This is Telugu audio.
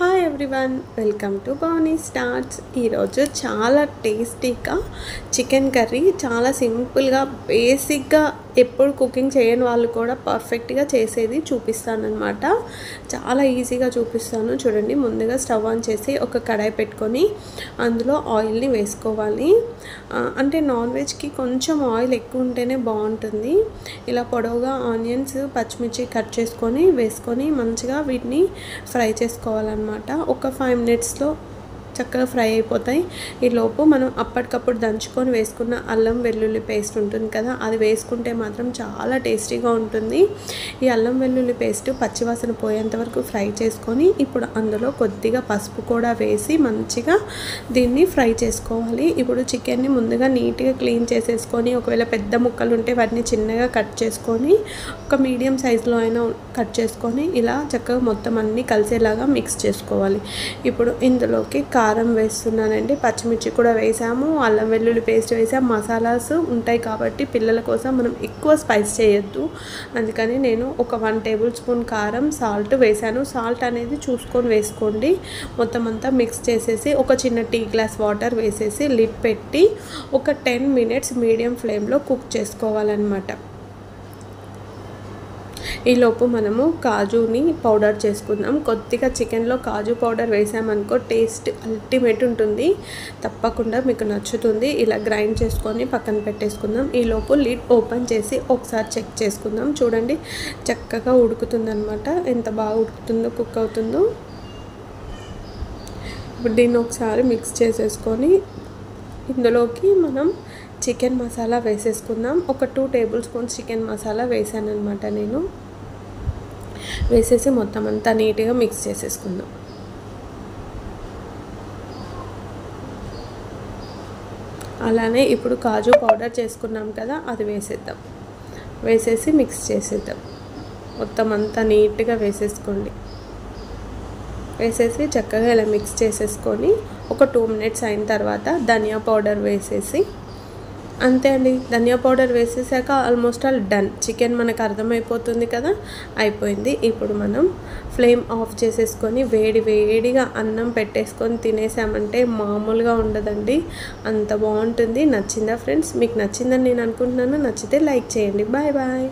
Hi everyone, welcome to Bhavani starts. ఈరోజు చాలా టేస్టీగా చికెన్ కర్రీ చాలా సింపుల్గా బేసిక్గా ఎప్పుడు కుకింగ్ చేయని వాళ్ళు కూడా పర్ఫెక్ట్గా చేసేది చూపిస్తానన్నమాట. చాలా ఈజీగా చూపిస్తాను. చూడండి, ముందుగా స్టవ్ ఆన్ చేసి ఒక కడాయి పెట్టుకొని అందులో ఆయిల్ని వేసుకోవాలి. అంటే నాన్ వెజ్కి కొంచెం ఆయిల్ ఎక్కువ ఉంటేనే బాగుంటుంది. ఇలా పొడవుగా ఆనియన్స్, పచ్చిమిర్చి కట్ చేసుకొని వేసుకొని మంచిగా వీటిని ఫ్రై చేసుకోవాలన్నమాట. ఒక 5 మినిట్స్లో చక్కగా ఫ్రై అయిపోతాయి. ఈలోపు మనం అప్పటికప్పుడు దంచుకొని వేసుకున్న అల్లం వెల్లుల్లి పేస్ట్ ఉంటుంది కదా, అది వేసుకుంటే మాత్రం చాలా టేస్టీగా ఉంటుంది. ఈ అల్లం వెల్లుల్లి పేస్ట్ పచ్చివాసన పోయేంత వరకు ఫ్రై చేసుకొని ఇప్పుడు అందులో కొద్దిగా పసుపు కూడా వేసి మంచిగా దీన్ని ఫ్రై చేసుకోవాలి. ఇప్పుడు చికెన్ని ముందుగా నీట్గా క్లీన్ చేసేసుకొని, ఒకవేళ పెద్ద ముక్కలు ఉంటే వాటిని చిన్నగా కట్ చేసుకొని ఒక మీడియం సైజులో అయినా కట్ చేసుకొని ఇలా చక్కగా మొత్తం అన్నీ కలిసేలాగా మిక్స్ చేసుకోవాలి. ఇప్పుడు ఇందులోకి కారం వేస్తున్నానండి, పచ్చిమిర్చి కూడా వేసాము, అల్లం వెల్లుల్లి పేస్ట్ వేసాము. మసాలాస్ ఉంటాయి కాబట్టి పిల్లల కోసం మనం ఎక్కువ స్పైస్ చేయొద్దు, అందుకని నేను ఒక 1 టేబుల్ స్పూన్ కారం, సాల్ట్ వేసాను. సాల్ట్ అనేది చూసుకొని వేసుకోండి. మొత్తం అంతా మిక్స్ చేసేసి ఒక చిన్న టీ గ్లాస్ వాటర్ వేసేసి లిడ్ పెట్టి ఒక 10 మినిట్స్ మీడియం ఫ్లేమ్లో కుక్ చేసుకోవాలన్నమాట. ఈలోపు మనము కాజుని పౌడర్ చేసుకుందాం. కొద్దిగా చికెన్లో కాజు పౌడర్ వేసామనుకో టేస్ట్ అల్టిమేట్ ఉంటుంది, తప్పకుండా మీకు నచ్చుతుంది. ఇలా గ్రైండ్ చేసుకొని పక్కన పెట్టేసుకుందాం. ఈలోపు లిడ్ ఓపెన్ చేసి ఒకసారి చెక్ చేసుకుందాం. చూడండి, చక్కగా ఉడుకుతుందన్నమాట. ఎంత బాగా ఉడుకుతుందో, కుక్ అవుతుందో. ఇప్పుడు దీన్ని ఒకసారి మిక్స్ చేసేసుకొని ఇందులోకి మనం చికెన్ మసాలా వేసేసుకుందాం. ఒక 2 టేబుల్ స్పూన్స్ చికెన్ మసాలా వేసాను అనమాట నేను. వేసేసి మొత్తం అంతా నీట్గా మిక్స్ చేసేసుకుందాం. అలానే ఇప్పుడు కాజు పౌడర్ చేసుకున్నాం కదా, అది వేసేద్దాం. వేసేసి మిక్స్ చేసేద్దాం. మొత్తం అంతా నీట్గా వేసేసుకోండి. వేసేసి చక్కగా ఇలా మిక్స్ చేసేసుకొని ఒక 2 మినిట్స్ అయిన తర్వాత ధనియా పౌడర్ వేసేసి అంతే అండి. ధనియా పౌడర్ వేసేసాక ఆల్మోస్ట్ ఆల్ డన్. చికెన్ మనకు అర్థమైపోతుంది కదా, అయిపోయింది. ఇప్పుడు మనం ఫ్లేమ్ ఆఫ్ చేసేసుకొని వేడి వేడిగా అన్నం పెట్టేసుకొని తినేసామంటే మామూలుగా ఉండదండి, అంత బాగుంటుంది. నచ్చిందా ఫ్రెండ్స్? మీకు నచ్చిందని నేను అనుకుంటున్నాను. నచ్చితే లైక్ చేయండి. Bye bye.